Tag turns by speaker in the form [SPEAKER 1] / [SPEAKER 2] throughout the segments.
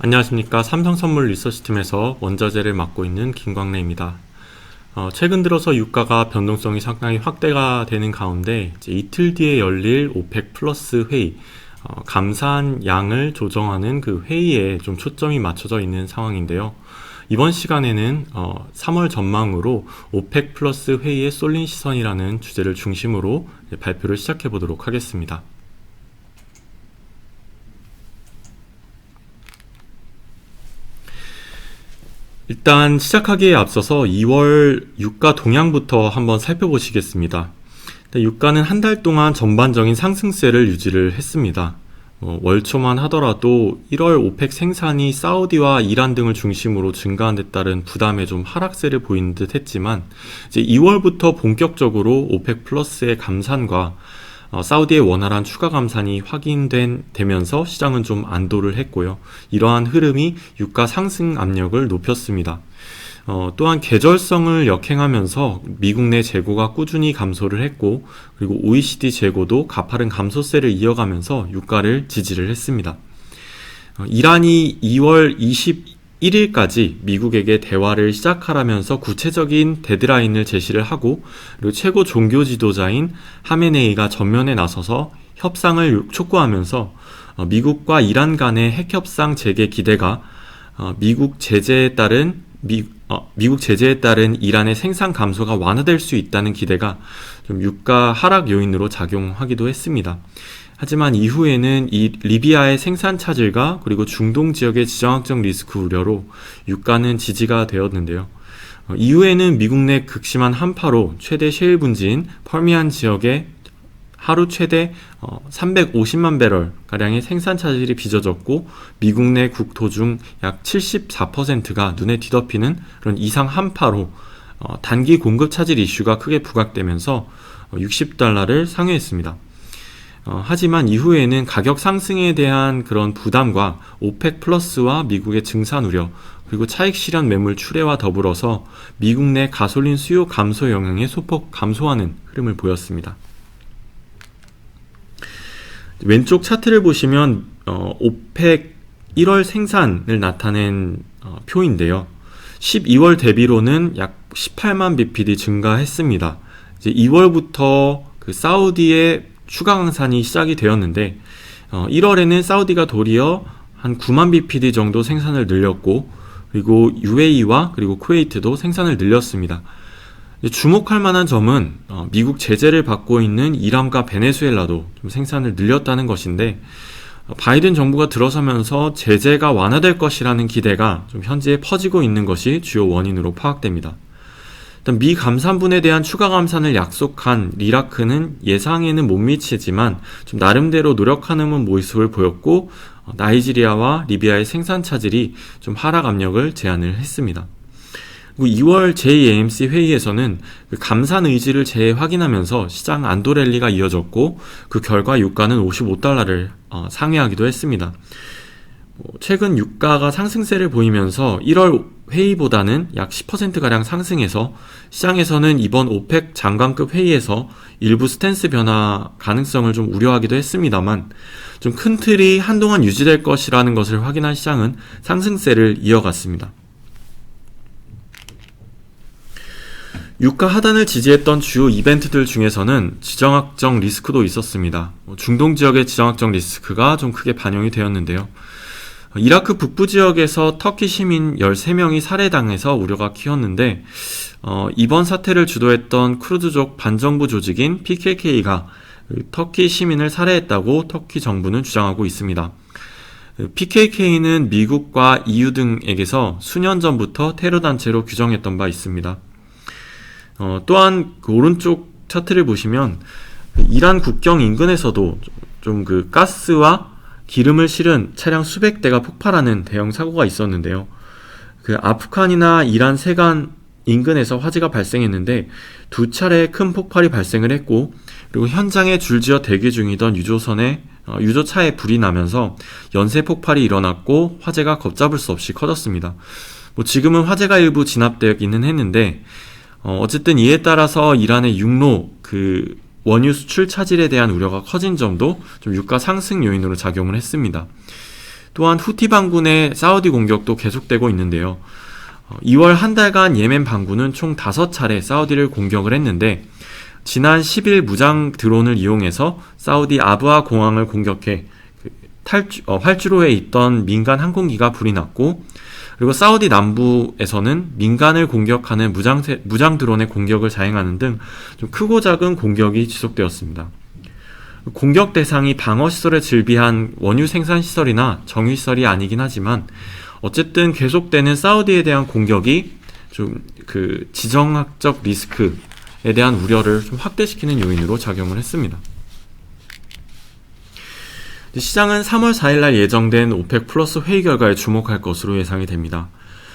[SPEAKER 1] 안녕하십니까. 삼성선물 리서치팀에서 원자재를 맡고 있는 김광래입니다. 최근 들어서 유가가 변동성이 상당히 확대가 되는 가운데 이틀 뒤에 열릴 오펙 플러스 회의, 감산 양을 조정하는 그 회의에 좀 초점이 맞춰져 있는 상황인데요. 이번 시간에는 3월 전망으로 오펙 플러스 회의에 쏠린 시선이라는 주제를 중심으로 발표를 시작해 보도록 하겠습니다. 일단 시작하기에 앞서서 2월 유가 동향부터 한번 살펴보시겠습니다. 유가는 한 달 동안 전반적인 상승세를 유지를 했습니다. 월초만 하더라도 1월 오펙 생산이 사우디와 이란 등을 중심으로 증가한 데 따른 부담에 좀 하락세를 보이는 듯 했지만 이제 2월부터 본격적으로 오펙 플러스의 감산과 사우디의 원활한 추가 감산이 확인되면서 시장은 좀 안도를 했고요. 이러한 흐름이 유가 상승 압력을 높였습니다. 또한 계절성을 역행하면서 미국 내 재고가 꾸준히 감소를 했고, 그리고 OECD 재고도 가파른 감소세를 이어가면서 유가를 지지를 했습니다. 이란이 2월 21일까지 미국에게 대화를 시작하라면서 구체적인 데드라인을 제시를 하고, 그리고 최고 종교 지도자인 하메네이가 전면에 나서서 협상을 촉구하면서 미국과 이란 간의 핵협상 재개 기대가 미국 제재에 따른 이란의 생산 감소가 완화될 수 있다는 기대가 좀 유가 하락 요인으로 작용하기도 했습니다. 하지만 이후에는 이 리비아의 생산 차질과 그리고 중동 지역의 지정학적 리스크 우려로 유가는 지지가 되었는데요. 이후에는 미국 내 극심한 한파로 최대 셰일 분지인 퍼미안 지역에 하루 최대 350만 배럴 가량의 생산 차질이 빚어졌고, 미국 내 국토 중 약 74%가 눈에 뒤덮이는 그런 이상 한파로 단기 공급 차질 이슈가 크게 부각되면서 $60를 상회했습니다. 하지만 이후에는 가격 상승에 대한 그런 부담과 오펙 플러스와 미국의 증산 우려, 그리고 차익 실현 매물 출회와 더불어서 미국 내 가솔린 수요 감소 영향이 소폭 감소하는 흐름을 보였습니다. 왼쪽 차트를 보시면 오펙 1월 생산을 나타낸 표인데요. 12월 대비로는 약 18만 bpd 증가했습니다. 이제 2월부터 그 사우디의 추가 강산이 시작이 되었는데 1월에는 사우디가 도리어 한 9만 bpd 정도 생산을 늘렸고, 그리고 UAE와 그리고 쿠웨이트도 생산을 늘렸습니다. 주목할 만한 점은 미국 제재를 받고 있는 이란과 베네수엘라도 좀 생산을 늘렸다는 것인데, 바이든 정부가 들어서면서 제재가 완화될 것이라는 기대가 좀 현재 퍼지고 있는 것이 주요 원인으로 파악됩니다. 일단 미 감산분에 대한 추가 감산을 약속한 이라크는 예상에는 못 미치지만 좀 나름대로 노력하는 모습을 보였고, 나이지리아와 리비아의 생산 차질이 좀 하락 압력을 제한을 했습니다. 그리고 2월 JAMC 회의에서는 그 감산 의지를 재확인하면서 시장 안도 랠리가 이어졌고, 그 결과 유가는 $55를 상회하기도 했습니다. 최근 유가가 상승세를 보이면서 1월 회의보다는 약 10%가량 상승해서 시장에서는 이번 오펙 장관급 회의에서 일부 스탠스 변화 가능성을 좀 우려하기도 했습니다만, 좀 큰 틀이 한동안 유지될 것이라는 것을 확인한 시장은 상승세를 이어갔습니다. 유가 하단을 지지했던 주요 이벤트들 중에서는 지정학적 리스크도 있었습니다. 중동 지역의 지정학적 리스크가 좀 크게 반영이 되었는데요. 이라크 북부 지역에서 터키 시민 13명이 살해당해서 우려가 키웠는데, 이번 사태를 주도했던 쿠르드족 반정부 조직인 PKK가 터키 시민을 살해했다고 터키 정부는 주장하고 있습니다. PKK는 미국과 EU 등에게서 수년 전부터 테러 단체로 규정했던 바 있습니다. 또한 그 오른쪽 차트를 보시면 이란 국경 인근에서도 좀 그 가스와 기름을 실은 차량 수백 대가 폭발하는 대형 사고가 있었는데요. 그 아프간이나 이란 세관 인근에서 화재가 발생했는데 두 차례 큰 폭발이 발생을 했고, 그리고 현장에 줄지어 대기 중이던 유조차에 불이 나면서 연쇄 폭발이 일어났고 화재가 걷잡을 수 없이 커졌습니다. 지금은 화재가 일부 진압되기는 했는데, 어쨌든 이에 따라서 이란의 육로 그 원유 수출 차질에 대한 우려가 커진 점도 좀 유가 상승 요인으로 작용을 했습니다. 또한 후티 반군의 사우디 공격도 계속되고 있는데요. 2월 한 달간 예멘 반군은 총 5차례 사우디를 공격을 했는데 지난 10일 무장 드론을 이용해서 사우디 아부아 공항을 공격해 활주로에 있던 민간 항공기가 불이 났고, 그리고 사우디 남부에서는 민간을 공격하는 무장 드론의 공격을 자행하는 등 좀 크고 작은 공격이 지속되었습니다. 공격 대상이 방어시설에 즐비한 원유 생산시설이나 정유시설이 아니긴 하지만 어쨌든 계속되는 사우디에 대한 공격이 좀 그 지정학적 리스크에 대한 우려를 좀 확대시키는 요인으로 작용을 했습니다. 시장은 3월 4일날 예정된 오펙 플러스 회의 결과에 주목할 것으로 예상이 됩니다.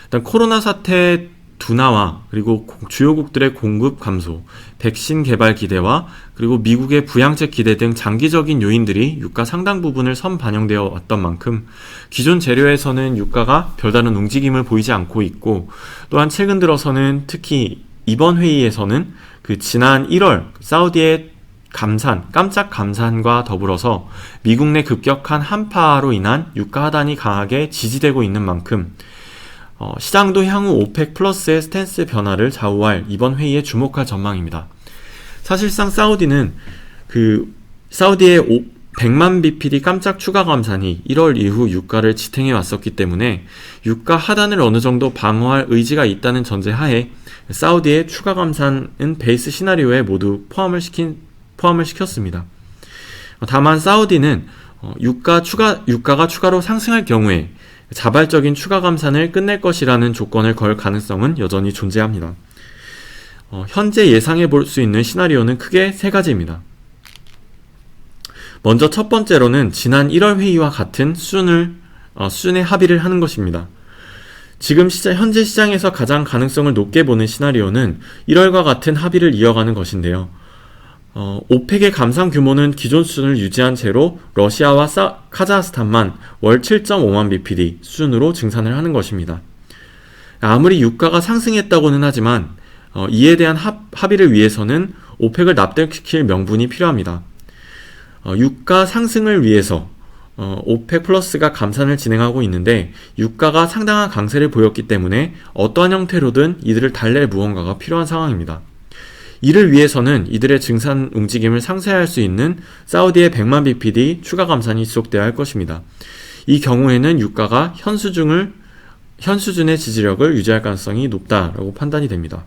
[SPEAKER 1] 일단 코로나 사태 둔화와 그리고 주요국들의 공급 감소, 백신 개발 기대와 그리고 미국의 부양책 기대 등 장기적인 요인들이 유가 상당 부분을 선반영되어 왔던 만큼 기존 재료에서는 유가가 별다른 움직임을 보이지 않고 있고, 또한 최근 들어서는 특히 이번 회의에서는 지난 1월 사우디의 깜짝 감산과 더불어서 미국 내 급격한 한파로 인한 유가 하단이 강하게 지지되고 있는 만큼 시장도 향후 오펙 플러스의 스탠스 변화를 좌우할 이번 회의에 주목할 전망입니다. 사실상 사우디는 사우디의 100만 bpd 깜짝 추가 감산이 1월 이후 유가를 지탱해 왔었기 때문에 유가 하단을 어느 정도 방어할 의지가 있다는 전제 하에 사우디의 추가 감산은 베이스 시나리오에 모두 포함을 시켰습니다. 다만 사우디는 유가가 추가로 상승할 경우에 자발적인 추가 감산을 끝낼 것이라는 조건을 걸 가능성은 여전히 존재합니다. 현재 예상해 볼 수 있는 시나리오는 크게 3가지입니다. 먼저 첫 번째로는 지난 1월 회의와 같은 수준의 합의를 하는 것입니다. 지금 현재 시장에서 가장 가능성을 높게 보는 시나리오는 1월과 같은 합의를 이어가는 것인데요. 오펙의 감산 규모는 기존 수준을 유지한 채로 러시아와 카자흐스탄만 월 7.5만 bpd 수준으로 증산을 하는 것입니다. 아무리 유가가 상승했다고는 하지만 이에 대한 합의를 위해서는 오펙을 납득시킬 명분이 필요합니다. 유가 상승을 위해서 오펙 플러스가 감산을 진행하고 있는데 유가가 상당한 강세를 보였기 때문에 어떠한 형태로든 이들을 달랠 무언가가 필요한 상황입니다. 이를 위해서는 이들의 증산 움직임을 상쇄할 수 있는 사우디의 100만 bpd 추가 감산이 지속되어야 할 것입니다. 이 경우에는 유가가 현 수준의 지지력을 유지할 가능성이 높다라고 판단이 됩니다.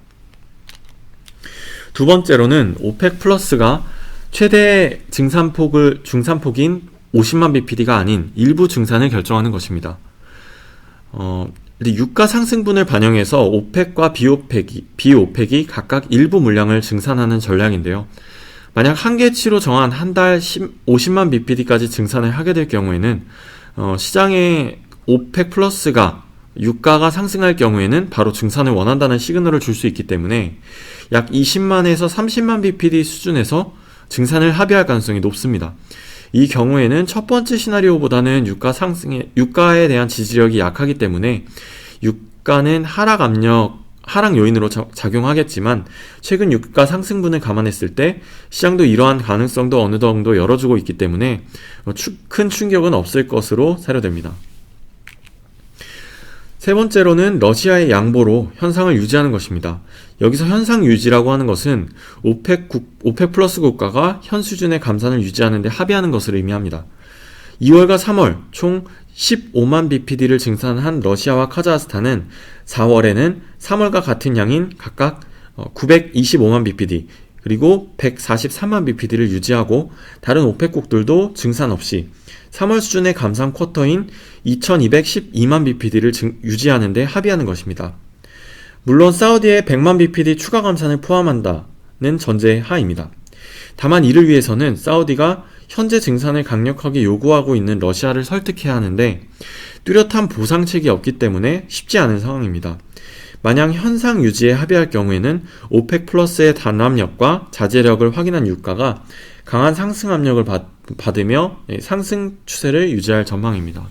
[SPEAKER 1] 두 번째로는 오펙 플러스가 최대 중산폭인 50만 bpd가 아닌 일부 증산을 결정하는 것입니다. 유가 상승분을 반영해서 오펙과 비오펙이 각각 일부 물량을 증산하는 전략인데요. 만약 한계치로 정한 한 달 50만 bpd까지 증산을 하게 될 경우에는 시장에 오펙 플러스가 유가가 상승할 경우에는 바로 증산을 원한다는 시그널을 줄 수 있기 때문에 약 20만에서 30만 bpd 수준에서 증산을 합의할 가능성이 높습니다. 이 경우에는 첫 번째 시나리오보다는 유가에 대한 지지력이 약하기 때문에 유가는 하락 요인으로 작용하겠지만 최근 유가 상승분을 감안했을 때 시장도 이러한 가능성도 어느 정도 열어주고 있기 때문에 큰 충격은 없을 것으로 사료됩니다. 세 번째로는 러시아의 양보로 현상을 유지하는 것입니다. 여기서 현상 유지라고 하는 것은 오펙 플러스 국가가 현 수준의 감산을 유지하는 데 합의하는 것을 의미합니다. 2월과 3월 총 15만 bpd를 증산한 러시아와 카자흐스탄은 4월에는 3월과 같은 양인 각각 925만 bpd 그리고 143만 bpd를 유지하고 다른 오펙국들도 증산 없이 3월 수준의 감산 쿼터인 2212만 bpd를 유지하는 데 합의하는 것입니다. 물론 사우디의 100만 bpd 추가 감산을 포함한다는 전제 하입니다. 다만 이를 위해서는 사우디가 현재 증산을 강력하게 요구하고 있는 러시아를 설득해야 하는데 뚜렷한 보상책이 없기 때문에 쉽지 않은 상황입니다. 만약 현상 유지에 합의할 경우에는 오펙 플러스의 단합력과 자제력을 확인한 유가가 강한 상승 압력을 받으며 상승 추세를 유지할 전망입니다.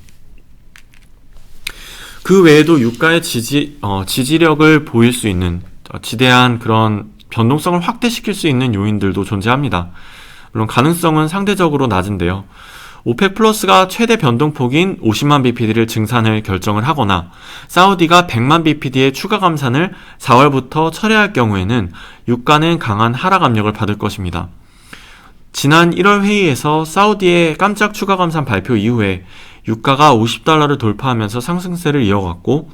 [SPEAKER 1] 그 외에도 유가의 지지력을 보일 수 있는 지대한 그런 변동성을 확대시킬 수 있는 요인들도 존재합니다. 물론 가능성은 상대적으로 낮은데요. 오펙 플러스가 최대 변동폭인 50만 bpd를 증산을 결정을 하거나 사우디가 100만 bpd의 추가 감산을 4월부터 철회할 경우에는 유가는 강한 하락 압력을 받을 것입니다. 지난 1월 회의에서 사우디의 깜짝 추가 감산 발표 이후에 유가가 $50를 돌파하면서 상승세를 이어갔고,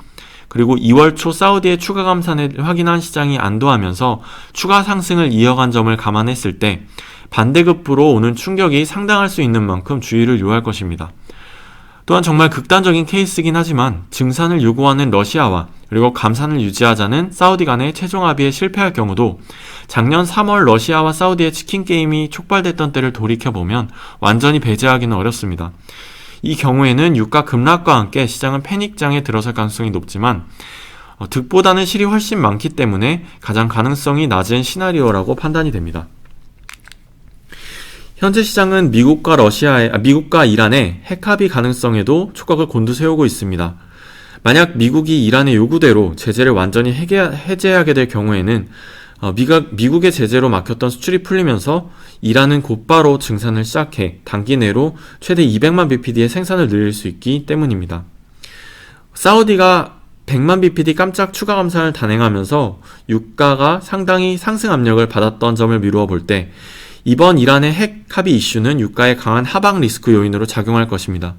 [SPEAKER 1] 그리고 2월 초 사우디의 추가 감산을 확인한 시장이 안도하면서 추가 상승을 이어간 점을 감안했을 때 반대급부로 오는 충격이 상당할 수 있는 만큼 주의를 요할 것입니다. 또한 정말 극단적인 케이스이긴 하지만 증산을 요구하는 러시아와 그리고 감산을 유지하자는 사우디 간의 최종 합의에 실패할 경우도 작년 3월 러시아와 사우디의 치킨 게임이 촉발됐던 때를 돌이켜보면 완전히 배제하기는 어렵습니다. 이 경우에는 유가 급락과 함께 시장은 패닉장에 들어설 가능성이 높지만 득보다는 실이 훨씬 많기 때문에 가장 가능성이 낮은 시나리오라고 판단이 됩니다. 현재 시장은 미국과 이란의 핵합의 가능성에도 촉각을 곤두세우고 있습니다. 만약 미국이 이란의 요구대로 제재를 완전히 해제하게 될 경우에는 미국의 제재로 막혔던 수출이 풀리면서 이란은 곧바로 증산을 시작해 단기 내로 최대 200만 bpd의 생산을 늘릴 수 있기 때문입니다. 사우디가 100만 bpd 깜짝 추가 감산을 단행하면서 유가가 상당히 상승 압력을 받았던 점을 미루어 볼 때 이번 이란의 핵 합의 이슈는 유가에 강한 하방 리스크 요인으로 작용할 것입니다.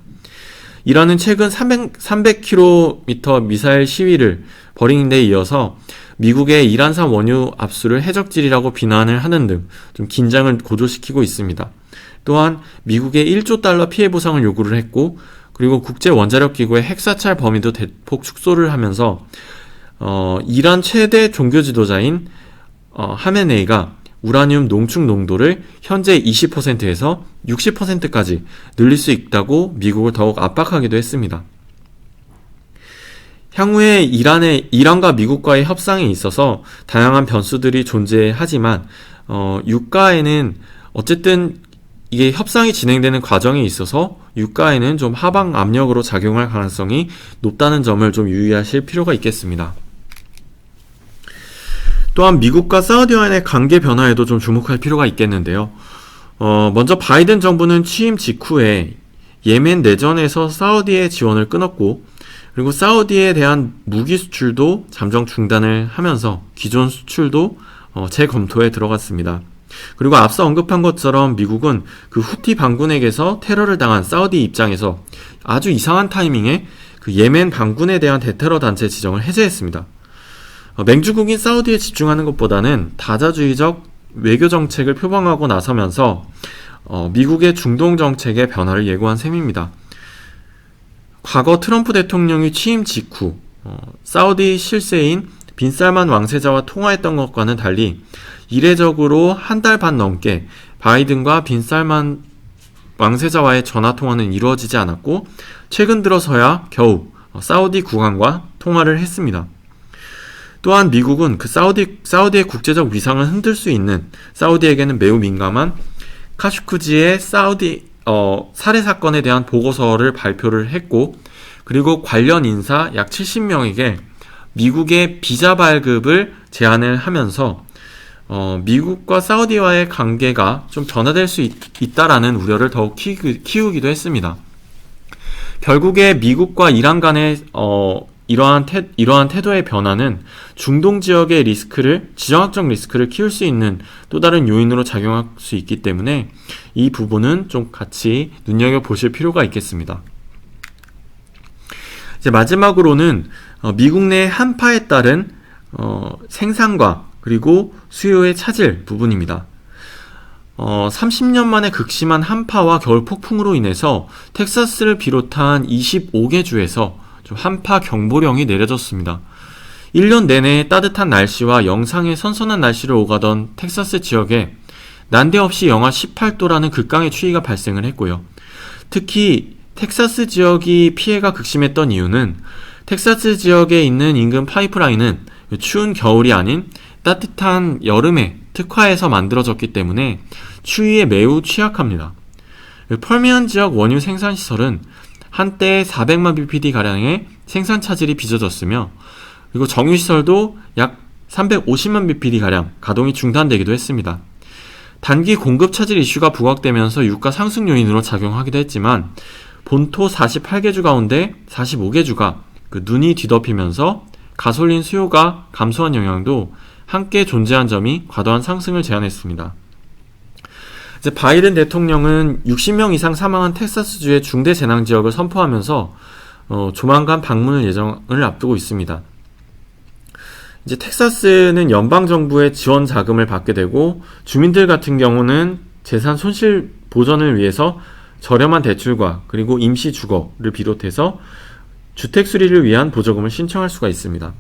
[SPEAKER 1] 이란은 최근 300km 미사일 시위를 벌인 데 이어서 미국의 이란산 원유 압수를 해적질이라고 비난을 하는 등 좀 긴장을 고조시키고 있습니다. 또한 미국의 1조 달러 피해 보상을 요구를 했고, 그리고 국제원자력기구의 핵사찰 범위도 대폭 축소를 하면서 이란 최대 종교 지도자인 하메네이가 우라늄 농축 농도를 현재 20%에서 60%까지 늘릴 수 있다고 미국을 더욱 압박하기도 했습니다. 향후에 이란과 미국과의 협상에 있어서 다양한 변수들이 존재하지만 유가에는 어쨌든 이게 협상이 진행되는 과정에 있어서 유가에는 좀 하방 압력으로 작용할 가능성이 높다는 점을 좀 유의하실 필요가 있겠습니다. 또한 미국과 사우디와 간의 관계 변화에도 좀 주목할 필요가 있겠는데요. 먼저 바이든 정부는 취임 직후에 예멘 내전에서 사우디의 지원을 끊었고, 그리고 사우디에 대한 무기 수출도 잠정 중단을 하면서 기존 수출도 재검토에 들어갔습니다. 그리고 앞서 언급한 것처럼 미국은 그 후티 반군에게서 테러를 당한 사우디 입장에서 아주 이상한 타이밍에 그 예멘 반군에 대한 대테러 단체 지정을 해제했습니다. 맹주국인 사우디에 집중하는 것보다는 다자주의적 외교 정책을 표방하고 나서면서 미국의 중동 정책의 변화를 예고한 셈입니다. 과거 트럼프 대통령이 취임 직후 사우디 실세인 빈살만 왕세자와 통화했던 것과는 달리 이례적으로 한 달 반 넘게 바이든과 빈살만 왕세자와의 전화통화는 이루어지지 않았고, 최근 들어서야 겨우 사우디 국왕과 통화를 했습니다. 또한 미국은 그 사우디의 국제적 위상을 흔들 수 있는, 사우디에게는 매우 민감한 카슈쿠지의 사우디 살해 사건에 대한 보고서를 발표를 했고, 그리고 관련 인사 약 70명에게 미국의 비자 발급을 제안을 하면서 미국과 사우디와의 관계가 좀 변화될 수 있다라는 우려를 더욱 키우기도 했습니다. 결국에 미국과 이란 간의 이러한 태도의 변화는 중동 지역의 지정학적 리스크를 키울 수 있는 또 다른 요인으로 작용할 수 있기 때문에 이 부분은 좀 같이 눈여겨보실 필요가 있겠습니다. 이제 마지막으로는 미국 내 한파에 따른 생산과 그리고 수요의 차질 부분입니다. 30년 만에 극심한 한파와 겨울 폭풍으로 인해서 텍사스를 비롯한 25개 주에서 한파 경보령이 내려졌습니다. 1년 내내 따뜻한 날씨와 영상의 선선한 날씨를 오가던 텍사스 지역에 난데없이 영하 18도라는 극강의 추위가 발생을 했고요. 특히 텍사스 지역이 피해가 극심했던 이유는 텍사스 지역에 있는 인근 파이프라인은 추운 겨울이 아닌 따뜻한 여름에 특화해서 만들어졌기 때문에 추위에 매우 취약합니다. 펄미안 지역 원유 생산시설은 한때 400만 bpd가량의 생산 차질이 빚어졌으며, 그리고 정유시설도 약 350만 bpd가량 가동이 중단되기도 했습니다. 단기 공급 차질 이슈가 부각되면서 유가 상승 요인으로 작용하기도 했지만 본토 48개 주 가운데 45개 주가 눈이 뒤덮이면서 가솔린 수요가 감소한 영향도 함께 존재한 점이 과도한 상승을 제한했습니다. 이제 바이든 대통령은 60명 이상 사망한 텍사스주의 중대 재난 지역을 선포하면서 조만간 방문을 예정을 앞두고 있습니다. 이제 텍사스는 연방 정부의 지원 자금을 받게 되고 주민들 같은 경우는 재산 손실 보전을 위해서 저렴한 대출과 그리고 임시 주거를 비롯해서 주택 수리를 위한 보조금을 신청할 수가 있습니다.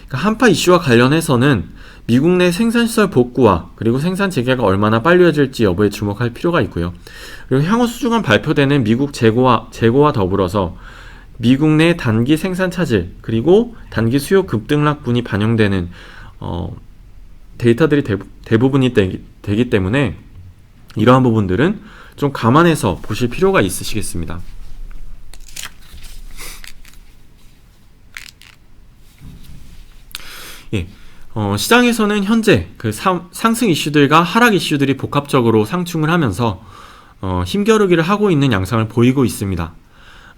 [SPEAKER 1] 그러니까 한파 이슈와 관련해서는 미국 내 생산시설 복구와 그리고 생산 재개가 얼마나 빨리 이어질지 여부에 주목할 필요가 있고요. 그리고 향후 수중간 발표되는 미국 재고와 더불어서 미국 내 단기 생산 차질 그리고 단기 수요 급등락분이 반영되는 데이터들이 대부분이 되기 때문에 이러한 부분들은 좀 감안해서 보실 필요가 있으시겠습니다. 예, 시장에서는 현재 상승 이슈들과 하락 이슈들이 복합적으로 상충을 하면서 힘겨루기를 하고 있는 양상을 보이고 있습니다.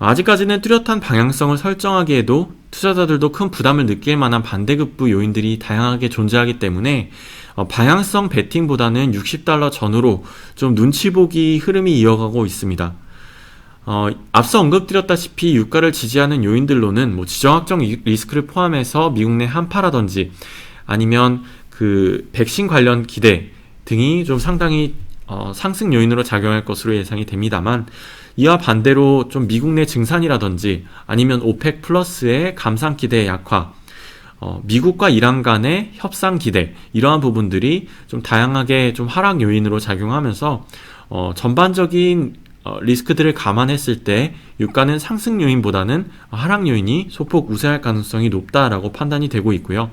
[SPEAKER 1] 아직까지는 뚜렷한 방향성을 설정하기에도 투자자들도 큰 부담을 느낄 만한 반대급부 요인들이 다양하게 존재하기 때문에 방향성 베팅보다는 $60 전후로 좀 눈치 보기 흐름이 이어가고 있습니다. 앞서 언급드렸다시피 유가를 지지하는 요인들로는 지정학적 리스크를 포함해서 미국 내 한파라든지 아니면 백신 관련 기대 등이 좀 상당히 상승 요인으로 작용할 것으로 예상이 됩니다만, 이와 반대로 좀 미국 내 증산이라든지 아니면 오펙 플러스의 감산 기대의 약화, 미국과 이란 간의 협상 기대, 이러한 부분들이 좀 다양하게 좀 하락 요인으로 작용하면서 전반적인 리스크들을 감안했을 때 유가는 상승 요인보다는 하락 요인이 소폭 우세할 가능성이 높다라고 판단이 되고 있고요.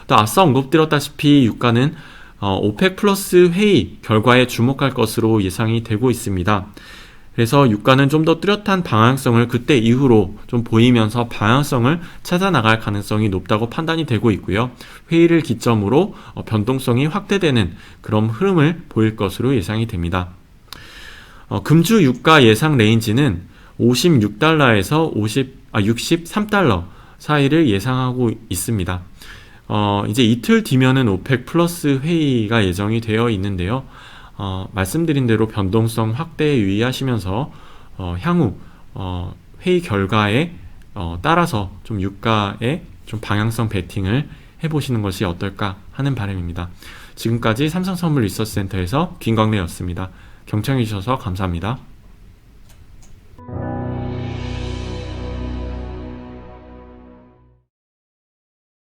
[SPEAKER 1] 또 앞서 언급드렸다시피 유가는 오펙 플러스 회의 결과에 주목할 것으로 예상이 되고 있습니다. 그래서 유가는 좀 더 뚜렷한 방향성을 그때 이후로 좀 보이면서 방향성을 찾아 나갈 가능성이 높다고 판단이 되고 있고요. 회의를 기점으로 변동성이 확대되는 그런 흐름을 보일 것으로 예상이 됩니다. 금주 유가 예상 레인지는 $56에서 $63 사이를 예상하고 있습니다. 이제 이틀 뒤면은 오펙 플러스 회의가 예정이 되어 있는데요. 말씀드린 대로 변동성 확대에 유의하시면서 향후 회의 결과에 따라서 좀 유가의 좀 방향성 베팅을 해보시는 것이 어떨까 하는 바람입니다. 지금까지 삼성선물 리서치센터에서 김광래였습니다. 경청해 주셔서 감사합니다.